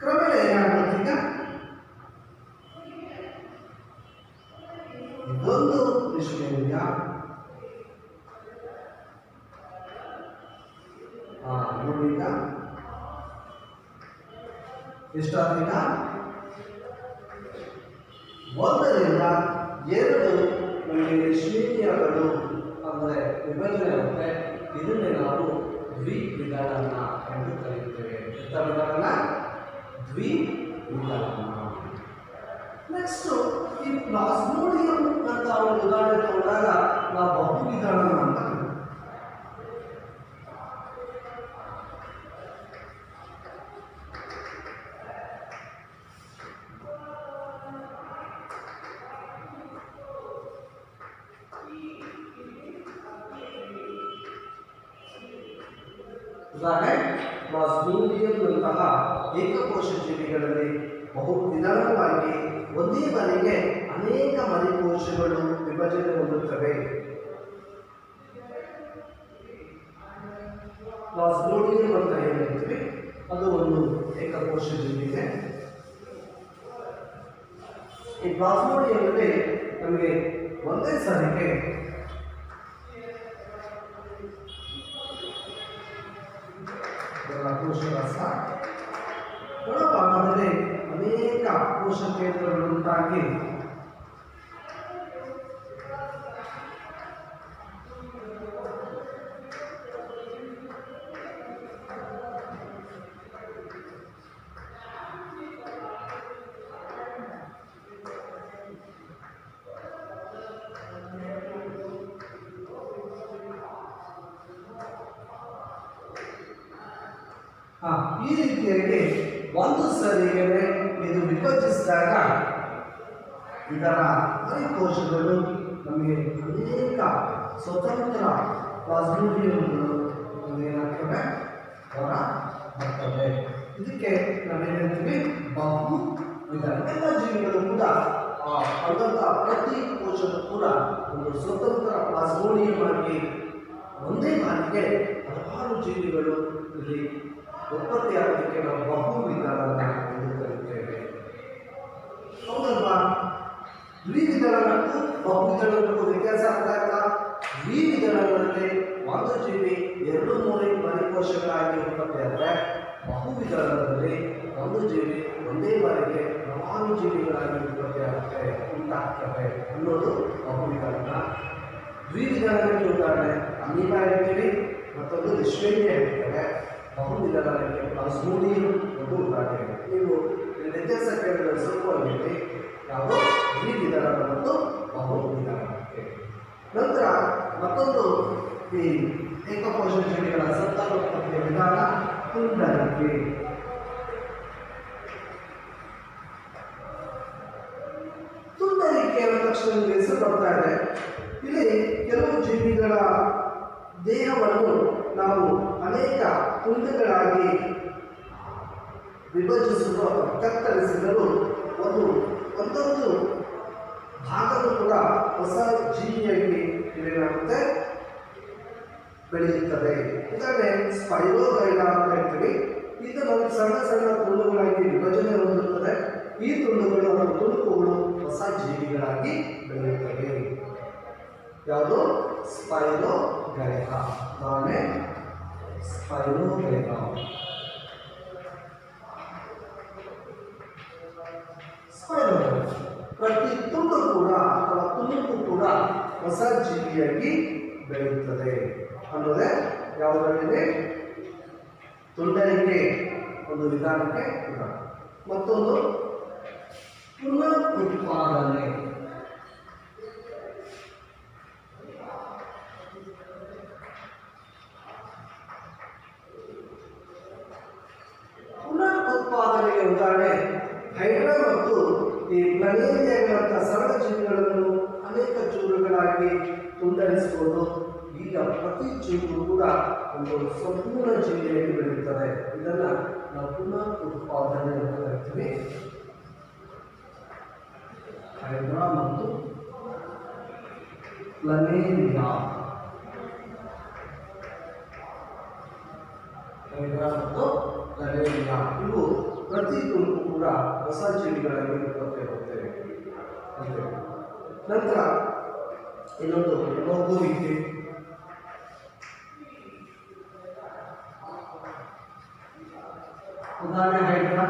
ಕ್ರಮೇಣ ಏನಾಗುತ್ತೆ, ಇದೊಂದು ವಿಶ್ವೇನಿಯಾ, ನೋಡೀಗ ಎಷ್ಟಾದೀಗ 1ರಿಂದ 2 ನಮಗೆ ವಿಶ್ವೇನಿಯಾಗಳು ಅಂದರೆ ವಿಭಜನೆ ಆಗುತ್ತೆ. ಇದನ್ನೇ ನಾವು ದ್ವಿವಿದಳನ ಎಂದು ಕರೆಯುತ್ತೇವೆ. ವಿಧಾನ ದ್ವಿವಿದಳನ. ನೆಕ್ಸ್ಟ್ ಈ ಪ್ಲಾಸ್ಮೋಡಿಯಂ ಅಂತ ಒಂದು ಉದಾಹರಣೆ ತಗೊಂಡಾಗ ನಾವು ಬಹುವಿದಳನ ಅಂತ ಉದಾಹರಣೆ ಪ್ಲಾಸ್ಮೋಡಿಯಂನಂತಹ ಏಕಕೋಶ ಜೀವಿಗಳಲ್ಲಿ ಬಹು ನಿಧಾನವಾಗಿ ಒಂದೇ ಬಾರಿಗೆ ಅನೇಕ ಮರಿಕೋಶಗಳು ವಿಭಜನೆ ಹೊಂದುತ್ತವೆ. ಪ್ಲಾಸ್ಮೋಡಿಯಂ ಅಂತ ಏನು ಹೇಳ್ತೀವಿ ಅದು ಒಂದು ಏಕಕೋಶ ಜೀವಿಗೆ. ಈ ಪ್ಲಾಸ್ಮೋಡಿಯಂನಲ್ಲಿ ನಮಗೆ ಒಂದೇ ಸಾರಿಗೆ ಕೋಶರಸ ಒಳಭಾಗದಲ್ಲಿ ಅನೇಕ ಕೋಶ ಕೇಂದ್ರಗಳುಂಟಾಗಿ ಈ ರೀತಿಯಾಗಿ ಒಂದು ಸರಿಗೆ ಇದು ವಿಭಜಿಸಿದಾಗ ಇದರ ಮರಿಕೋಶಗಳು ನಮಗೆ ಅನೇಕ ಸ್ವತಂತ್ರ ಪ್ಲಾಸ್ಮೋಡಿಯಂಗಳು ಏನಾಗ್ತವೆ ಹೊರ ಬರ್ತವೆ. ಇದಕ್ಕೆ ನಾವೇನು ಹೇಳ್ತೀವಿ ಬಹು ವಿಧ. ಎಲ್ಲ ಜೀವಿಗಳು ಕೂಡ ಅಲ್ಲಂತ ಪ್ರತಿ ಕೋಶದ ಕೂಡ ಒಂದು ಸ್ವತಂತ್ರ ಪ್ಲಾಸ್ಮೋಡಿಯಂ ಆಗಿ ಒಂದೇ ಬಾರಿಗೆ ಹಲವಾರು ಜೀವಿಗಳು ಇಲ್ಲಿ ಉತ್ಪತ್ತಿಯಾಗೋದಕ್ಕೆ ನಾವು ಬಹು ವಿಧಾನ ಎಂದು ಕರೆಯುತ್ತೇವೆ. ಹೌದಲ್ವಾ? ದ್ವಿವಿಧಳಕ್ಕೂ ಬಹುವಿಧಳಕ್ಕೂ ವ್ಯತ್ಯಾಸ ಆದಾಗ ದ್ವಿವಿಧಳಗಳಲ್ಲಿ ಒಂದು ಜೀವಿ 2-3 ಮರಿಕೋಶಗಳಾಗಿ ಉತ್ಪತ್ತಿಯಾದರೆ ಬಹುವಿಧಳದಲ್ಲಿ ಒಂದು ಜೀವಿ ಒಂದೇ ಬಾರಿಗೆ ಹಲವಾರು ಜೀವಿಗಳಾಗಿ ಉಂಟಾಗ್ತವೆ ಅನ್ನೋದು ಬಹುವಿಧಾನ. ದ್ವಿವಿಧಳಕ್ಕೆ ಉದಾಹರಣೆ ಅಮೀಬಾ ಹೇಳ್ತೀವಿ, ಮತ್ತೊಂದು ಲಿಶ್ವೇರಿಯಾ ಹೇಳ್ತೇವೆ. ಬಹುವಿಧಳಕ್ಕೆ ಪ್ಲಾಸ್ಮೋಡಿಯಂ ಒಂದು ಉದಾಹರಣೆ. ನೀವು ವ್ಯತ್ಯಾಸ ಕೇಳಿದ್ರೆ ಸ್ವಲ್ಪ ಹೋಗಿ ನಾವು ದ್ವಿವಿಧಳ ಮತ್ತು ಬಹುವಿಧಳಕ್ಕೆ. ನಂತರ ಮತ್ತೊಂದು ಈ ಏಕಕೋಶ ಜೀವಿಗಳ ಸಂತಾನೋತ್ಪತ್ತಿಯ ವಿಧಾನ ತುಂಡರಿಕೆ. ತುಂಡರಿಕೆ ಅನ್ನೋ ತಕ್ಷಣ ಹೆಸರು ಬರ್ತಾ ಇದೆ. ಇಲ್ಲಿ ಕೆಲವು ಜೀವಿಗಳ ದೇಹವನ್ನು ನಾವು ಅನೇಕ ತುಂಡುಗಳಾಗಿ ವಿಭಜಿಸಲು ಕತ್ತರಿಸಿದರೂ ಒಂದೊಂದು ಭಾಗವು ಕೂಡ ಹೊಸ ಜೀವಿಯಾಗಿ ಏನಾಗುತ್ತೆ ಬೆಳೆಯುತ್ತದೆ. ಉದಾಹರಣೆ ಸ್ಪೈರೋಗೈಲಾ ಅಂತ ಹೇಳ್ತೀವಿ. ಇದು ನಮಗೆ ಸಣ್ಣ ಸಣ್ಣ ತುಂಡುಗಳಾಗಿ ವಿಭಜನೆ ಹೊಂದುತ್ತದೆ. ಈ ತುಂಡುಗಳು ಮತ್ತು ತುಣುಕುಗಳು ಹೊಸ ಜೀವಿಗಳಾಗಿ ಬೆಳೆಯುತ್ತವೆ. ಯಾವುದು? ಸ್ಪೈರೋಗೈಲಾ. ನಾನೇ ಸ್ಪೈರೋಗೈಲಾ. ಸ್ಪೈರೋಗೈಲಾ ಪ್ರತಿ ತುಂಡು ಕೂಡ ಅಥವಾ ತುಣುಕು ಕೂಡ ಹೊಸ ಜೀವಿಯಾಗಿ ಬೆಳೆಯುತ್ತದೆ ಅನ್ನೋದೇ ಯಾವುದರಲ್ಲಿ ತುಂಡರಿಕೆ ಒಂದು ವಿಧಾನಕ್ಕೆ ಉದಾಹರಣೆ. ಮತ್ತೊಂದು ಪುನಃ ಉತ್ಪಾದನೆ. ಪುನಃ ಉತ್ಪಾದನೆಗೆ ಉದಾಹರಣೆ ಹೈಡ್ರಾ ಮತ್ತು ಈ ಪ್ಲನೇರಿಯಾಗಳಂತಹ ಸರಳ ಜೀವಿಗಳನ್ನು ಅನೇಕ ಚೂರುಗಳಾಗಿ ತುಂಡರಿಸಬಹುದು. ಈಗ ಪ್ರತಿ ಚೂರು ಕೂಡ ಒಂದು ಸಂಪೂರ್ಣ ಜೀವಿಯಾಗಿ ಬೆಳೆಯುತ್ತದೆ. ಇದನ್ನ ನಾವು ಪುನಃ ಉತ್ಪಾದನೆ ಅಂತ ಕರಿತೀವಿ. ಹೈಡ್ರಾ ಮತ್ತು ಪ್ಲನೇರಿಯಾ. ಹೈಡ್ರಾ ಮತ್ತು ಪ್ಲನೇರಿಯಾ ಇವು ಪ್ರತಿ ತುಣುಕು ಕೂಡ ಹೊಸ ಜೀವಿಗಳಾಗಿ ಉತ್ಪತ್ತಿಯಾಗುತ್ತವೆ. ನಂತರ ಇನ್ನೊಂದು ಮಗುವಿಕೆ. ಉದಾಹರಣೆ ಹೈಡ್ರಾ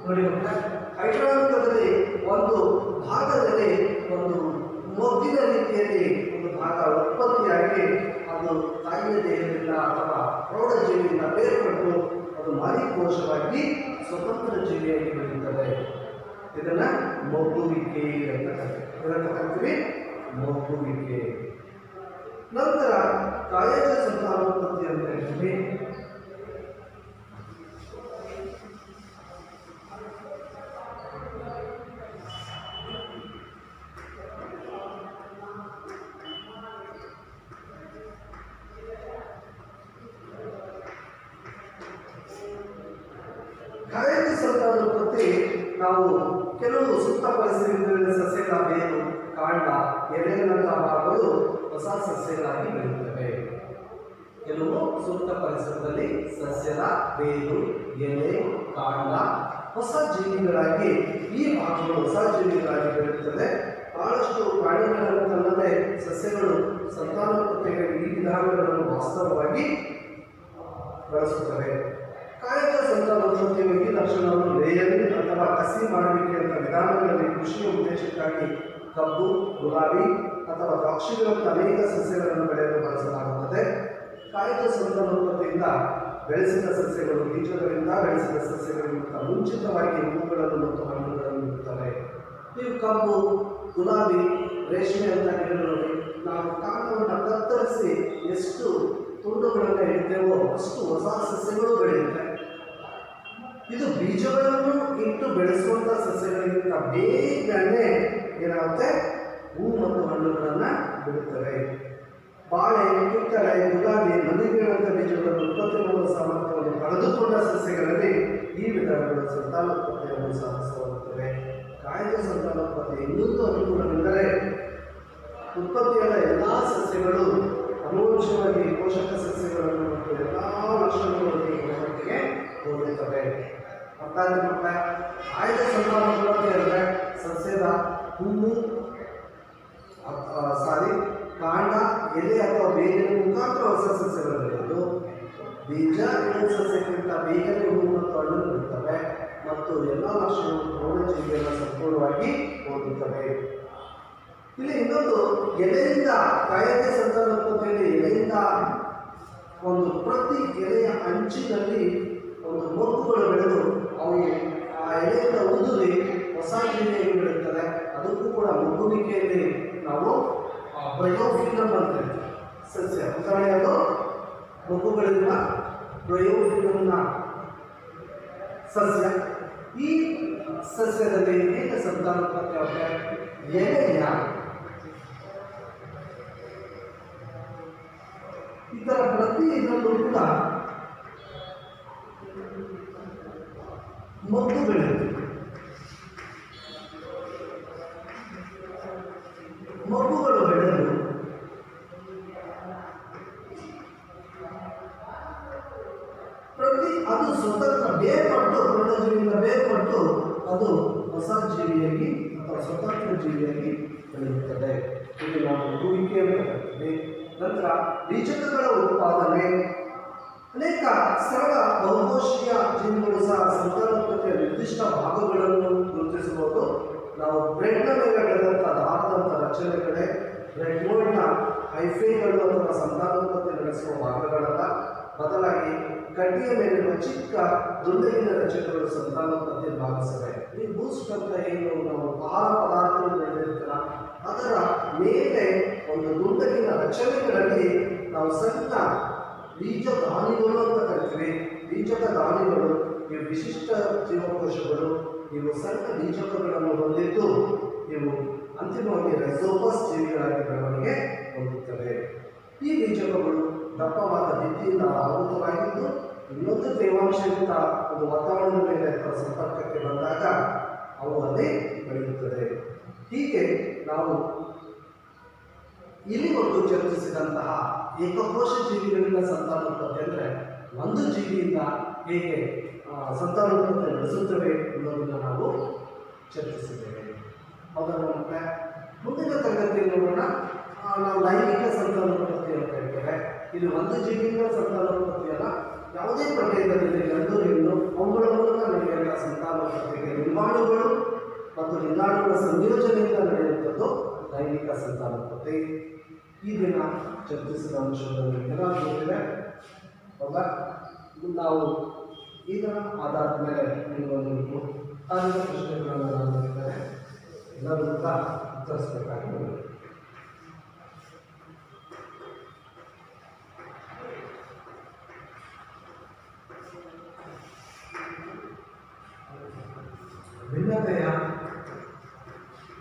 ನೋಡಿ. ಹೈಡ್ರಾದಲ್ಲಿ ಒಂದು ಭಾಗದಲ್ಲಿ ಒಂದು ಮೊಗ್ಗಿನ ರೀತಿಯಲ್ಲಿ ಒಂದು ಭಾಗ ಉತ್ಪತ್ತಿಯಾಗಿ ಅದು ತಾಯಿಯ ದೇಹದಿಂದ ಅಥವಾ ಪ್ರೌಢಜೀವಿಯಿಂದ ಬೇರ್ಪಟ್ಟು ಅದು ಮರಿಕೋಶವಾಗಿ ಸ್ವತಂತ್ರ ಜೀವಿಯಾಗಿ ಬೆಳೆಯುತ್ತದೆ. ಇದನ್ನ ಮೊಗ್ಗುವಿಕೆ ಅಂತ ಕರಿತೀವಿ. ಮೊಗ್ಗುವಿಕೆ. ನಂತರ ಕಾಯಜ ಸಂತಾನೋತ್ಪತ್ತಿ ಅಂತ ಹೇಳ್ತೀವಿ. ಸಂತಾನೋತ್ಪತ್ತಿ ನಾವು ಕೆಲವು ಸೂಕ್ತ ಪರಿಸ್ಥಿತಿಗಳಲ್ಲಿ ಸಸ್ಯಗಳ ಬೇರು, ಕಾಂಡ, ಎಲೆಗಳಂತಹ ಭಾಗಗಳು ಹೊಸ ಸಸ್ಯಗಳಾಗಿ ಬೆಳೆಯುತ್ತವೆ. ಕೆಲವು ಸೂಕ್ತ ಪರಿಸರದಲ್ಲಿ ಸಸ್ಯದ ಬೇರು, ಎಲೆ, ಕಾಂಡ ಹೊಸ ಜೀವಿಗಳಾಗಿ ಈ ಭಾಗಗಳು ಹೊಸ ಜೀವಿಗಳಾಗಿ ಬೆಳೆಯುತ್ತದೆ. ಬಹಳಷ್ಟು ಪ್ರಾಣಿಗಳಂತಲ್ಲದೆ ಸಸ್ಯಗಳು ಸಂತಾನೋತ್ಪತ್ತಿಗೆ ಈ ವಿಧಾನಗಳನ್ನು ವಾಸ್ತವವಾಗಿ ಬಳಸುತ್ತವೆ. ಕಾಯಕ ಸಂತಾನೋತ್ಪತ್ತಿಯ ಈ ಲಕ್ಷಣವನ್ನು ಲೇಯರಿಂಗ್ ಅಥವಾ ಕಸಿ ಮಾಡುವಿಕೆಯಂಥ ವಿಧಾನಗಳಲ್ಲಿ ಕೃಷಿಯ ಉದ್ದೇಶಕ್ಕಾಗಿ ಕಬ್ಬು, ಗುಲಾಬಿ ಅಥವಾ ದ್ರಾಕ್ಷಿಗಳಂಥ ಅನೇಕ ಸಸ್ಯಗಳನ್ನು ಬೆಳೆಯಲು ಬಳಸಲಾಗುತ್ತದೆ. ಕಾಯಕ ಸಂತಾನೋತ್ಪತ್ತಿಯಿಂದ ಬೆಳೆಸಿದ ಸಸ್ಯಗಳು ಬೀಜಗಳಿಂದ ಬೆಳೆಸಿದ ಸಸ್ಯಗಳಿಗಿಂತ ಮುಂಚಿತವಾಗಿ ಹೂವುಗಳನ್ನು ಮತ್ತು ಹಣ್ಣುಗಳನ್ನು ನೀಡುತ್ತವೆ. ನೀವು ಕಬ್ಬು, ಗುಲಾಬಿ, ರೇಷ್ಮೆ ಅಂತ ಗಿಡಗಳಲ್ಲಿ ನಾವು ಕಾಂಡವನ್ನು ಕತ್ತರಿಸಿ ಎಷ್ಟು ತುಂಡುಗಳನ್ನು ಇಡ್ತೇವೋ ಅಷ್ಟು ಹೊಸ ಸಸ್ಯಗಳು ಬೆಳೆಯುತ್ತೆ. ಇದು ಬೀಜಗಳನ್ನು ಇಟ್ಟು ಬೆಳೆಸುವಂಥ ಸಸ್ಯಗಳಿಗಿಂತ ಬೇಗನೆ ಏನಾಗುತ್ತೆ, ಹೂ ಮತ್ತು ಹಣ್ಣುಗಳನ್ನು ಬಿಡುತ್ತವೆ. ಬಾಳೆ, ಕಿತ್ತಳೆ, ಗುಲಾಬಿ, ಮಲ್ಲಿಗೆಗಳಂಥ ಬೀಜಗಳನ್ನು ಉತ್ಪತ್ತಿ ಮಾಡುವ ಸಾಮರ್ಥ್ಯವನ್ನು ಕಳೆದುಕೊಂಡ ಸಸ್ಯಗಳಲ್ಲಿ ಈ ವಿಧಾನಗಳು ಸಂತಾನೋತ್ಪತ್ತಿಯನ್ನು ಸಾಧಿಸುತ್ತವೆ. ಕಾಯಕ ಸಂತಾನೋತ್ಪತ್ತಿ ಇನ್ನೊಂದು ಅನುಕೂಲವೆಂದರೆ ಉತ್ಪತ್ತಿಯಾದ ಎಲ್ಲ ಸಸ್ಯಗಳು ಅನುವಂಶವಾಗಿ ಪೋಷಕ ಸಸ್ಯಗಳನ್ನು ಮತ್ತು ಎಲ್ಲ ಲಕ್ಷಣಗಳೊಂದಿಗೆ ಒಟ್ಟಿಗೆ ಹೋಗುತ್ತವೆ. ಅರ್ಥಾತ್ ಕಾಯಕ ಸಂತಾನೋತ್ಪತ್ತಿ ಅಂದರೆ ಸಸ್ಯದ ಹೂವು ಕಾಂಡ, ಎಲೆ ಅಥವಾ ಬೇರಿನ ಮುಖಾಂತರ ಹೊಸ ಸಸ್ಯಗಳು ಬೆಳೆದು ಬೀಜ ಇರುವ ಸಸ್ಯಕ್ಕಿಂತ ಬೇಗನೆ ಹೂವು ಮತ್ತು ಹಣ್ಣು ಬಿಡುತ್ತವೆ ಮತ್ತು ಎಲ್ಲ ಲಕ್ಷಣಗಳು ಪ್ರೌಢಜೀವಿಯನ್ನು ಸಂಪೂರ್ಣವಾಗಿ ಹೋಗುತ್ತವೆ. ಇಲ್ಲಿ ಇನ್ನೊಂದು ಎಲೆಯಿಂದ ಕಾಯಕ ಸಂತಾನೋತ್ಪತ್ತಿಯಲ್ಲಿ ಎಲೆಯಿಂದ ಒಂದು ಪ್ರತಿ ಎಲೆಯ ಅಂಚಿನಲ್ಲಿ ಒಂದು ಮೊಗ್ಗುಗಳು ಬೆಳೆದು ಅವು ಆ ಎಲೆಯಿಂದ ಉದುರಿ ಹೊಸ ಜೀವಿಯಾಗಿ ಬೆಳೆಯುತ್ತದೆ. ಅದಕ್ಕೂ ಕೂಡ ಮೊಗ್ಗುವಿಕೆಯಲ್ಲಿ ನಾವು ಬ್ರಯೋಫಿಲಮ್ ಅಂತ ಸಸ್ಯ ಉದಾಹರಣೆಯದು ಮೊಗ್ಗುಗಳಿಂದ ಬ್ರಯೋಫಿಲಮ್ನ ಸಸ್ಯ. ಈ ಸಸ್ಯದಲ್ಲಿ ಹೇಗೆ ಸಂತಾನೋತ್ಪತ್ತಿ ಆಗುತ್ತೆ? ಎಲೆಯ ಇದರ ಪ್ರತಿ ಇದರಲ್ಲೂ ಕೂಡ ಮೊಗ್ಗು ಬೆಳೆಯುತ್ತೆ. ಮೊಗ್ಗುಗಳು ಬೆಳೆದು ಪ್ರತಿ ಅದು ಸ್ವತಂತ್ರ ಬೇರ್ಪಟ್ಟು ಪ್ರೌಢಜೀವಿಯಿಂದ ಬೇರ್ಪಟ್ಟು ಅದು ಹೊಸ ಜೀವಿಯಾಗಿ ಅಥವಾ ಸ್ವತಂತ್ರ ಜೀವಿಯಾಗಿ ಬೆಳೆಯುತ್ತದೆ. ಇದು ನಾವು ಹೂವಿಕೆ ಅಂತ ಕರಿತೀವಿ. ನಂತರ ಬೀಜಕಗಳ ಉತ್ಪಾದನೆ. ಅನೇಕ ಸರಳ ಬಹುಕೋಶೀಯ ಜೀವಿಗಳು ಸಹ ಸಂತಾನೋತ್ಪತ್ತಿಯ ನಿರ್ದಿಷ್ಟ ಭಾಗಗಳನ್ನು ಗುರುತಿಸಬಹುದು. ನಾವು ಬ್ರೆಡ್ನ ಮೇಲೆ ಬೆಳೆದಂಥ ದಾರದಂಥ ರಚನೆಗಳೇ ಬ್ರೆಡ್ಮೋಡ್ನ ಹೈಫೇಗಳು ಅಥವಾ ಸಂತಾನೋತ್ಪತ್ತಿ ನಡೆಸುವ ಭಾಗಗಳಲ್ಲ. ಬದಲಾಗಿ ಕಡ್ಡಿಯ ಮೇಲಿರುವ ಚಿಕ್ಕ ದುಂಡಗಿನ ರಚನೆಗಳು ಸಂತಾನೋತ್ಪತ್ತಿ ಭಾಗಿಸಿವೆ. ಈ ಬೂಸ್ಟ್ ಅಂತ ಏನು ನಾವು ಆಹಾರ ಪದಾರ್ಥಗಳು ಬೆಳೆದಿರ್ತೀರ ಅದರ ಮೇಲೆ ಒಂದು ದುಂಡಗಿನ ರಚನೆಗಳಲ್ಲಿ ನಾವು ಸಣ್ಣ ಬೀಜಧಾನಿಗಳು ಅಂತ ಕರಿತೀವಿ. ಬೀಜಕ ಧಾನಿಗಳು ಇವು ವಿಶಿಷ್ಟ ಜೀವಕೋಶಗಳು. ಇವು ಸಣ್ಣ ಬೀಜಕಗಳನ್ನು ಹೊಂದಿದ್ದು ಇವು ಅಂತಿಮವಾಗಿ ರೈಸೋಪಸ್ ಜೀವಿಗಳಾಗಿ ಬೆಳವಣಿಗೆ ಹೊಂದುತ್ತವೆ. ಈ ಬೀಜಕಗಳು ದಪ್ಪವಾದ ಭಿತ್ತಿಯಿಂದ ಆವೃತವಾಗಿದ್ದು ಇನ್ನೊಂದು ತೇವಾಂಶಯುಕ್ತ ಒಂದು ವಾತಾವರಣದ ಮೇಲೆ ಸಂಪರ್ಕಕ್ಕೆ ಬಂದಾಗ ಅವು ಅಲ್ಲಿ ಬೆಳೆಯುತ್ತದೆ. ಹೀಗೆ ನಾವು ಇಲ್ಲಿವರೆಗೂ ಚರ್ಚಿಸಿದಂತಹ ಏಕಕೋಶ ಜೀವಿಗಳಿಂದ ಸಂತಾನೋತ್ಪತ್ತಿ ಅಂದರೆ ಒಂದು ಜೀವಿಯಿಂದ ಹೇಗೆ ಸಂತಾನೋತ್ಪತ್ತಿ ನಡೆಸುತ್ತವೆ ಅನ್ನೋದನ್ನು ನಾವು ಚರ್ಚಿಸಿದ್ದೇವೆ. ಹೌದಾ ಮಕ್ಕಳೇ? ಮುಂದಿನ ತರಗತಿಯಲ್ಲಿ ನೋಡೋಣ. ನಾವು ಲೈಂಗಿಕ ಸಂತಾನೋತ್ಪತ್ತಿ ಅಂತ ಹೇಳ್ತೇವೆ. ಇದು ಒಂದು ಜೀವಿಯಿಂದ ಸಂತಾನೋತ್ಪತ್ತಿಯಲ್ಲ, ಯಾವುದೇ ಪ್ರಭೇದದಲ್ಲಿ ಗಂಡು ಹೆಣ್ಣು ಅವುಗಳ ಮೂಲಕ ನಡೆಯುವ ಸಂತಾನೋತ್ಪತ್ತಿಗೆ ಲಿಂಗಾಣುಗಳು ಮತ್ತು ಲಿಂಗಾಣುಗಳ ಸಂಯೋಜನೆಯಿಂದ ನಡೆಯುವಂಥದ್ದು ಲೈಂಗಿಕ ಸಂತಾನೋತ್ಪತ್ತಿ. ಈ ದಿನ ಚರ್ಚಿಸಿದ ಅಂಶಗಳನ್ನು ಏನಾದರೂ ಗೊತ್ತಿದೆ ಹೌದಾ? ನಾವು ಈಗ ಅದಾದ ಮೇಲೆ ನಿಮಗೊಂದು ತಾಂತ್ರಿಕ ಪ್ರಶ್ನೆಗಳನ್ನು ನಾನು ನೀಡಿದ್ದೇನೆ. ಎಲ್ಲರೂ ಕೂಡ ಉತ್ತರಿಸಬೇಕಾಗಿ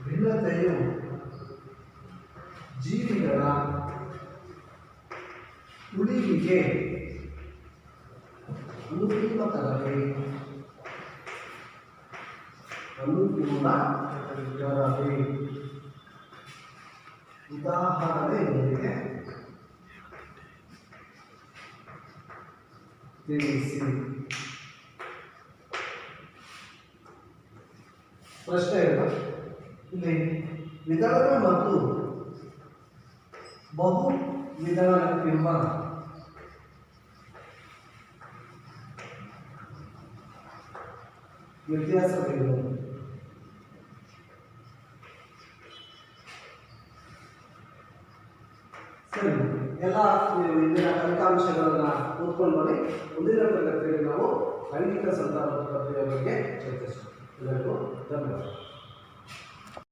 ಭಿನ್ನತೆಯು ಜೀವಿಗಳ ಉಳಿವಿಗೆ ಅನುಕೂಲಕರವೇ? ಮೂಲ ಗರಭೆ. ಉದಾಹರಣೆ ನಿಮಗೆ ತಿಳಿಸಿ. ಪ್ರಶ್ನೆ ಇಲ್ಲಿ ವಿದಳನ ಮತ್ತು ಬಹು ವಿದಳನಕ್ಕಿರುವ ವ್ಯತ್ಯಾಸವೇನು? ಸರಿ, ಎಲ್ಲ ನೀವು ಇಂದಿನ ಫಲಿತಾಂಶಗಳನ್ನ ಓದ್ಕೊಂಡು ನೋಡಿ. ಮುಂದಿನ ತರಗತಿಯಲ್ಲಿ ನಾವು ಲೈಂಗಿಕ ಸಂತಾನೋತ್ಪತ್ತಿಯ ಬಗ್ಗೆ ಚರ್ಚಿಸೋಣ. ಎಲ್ಲರಿಗೂ ಧನ್ಯವಾದ.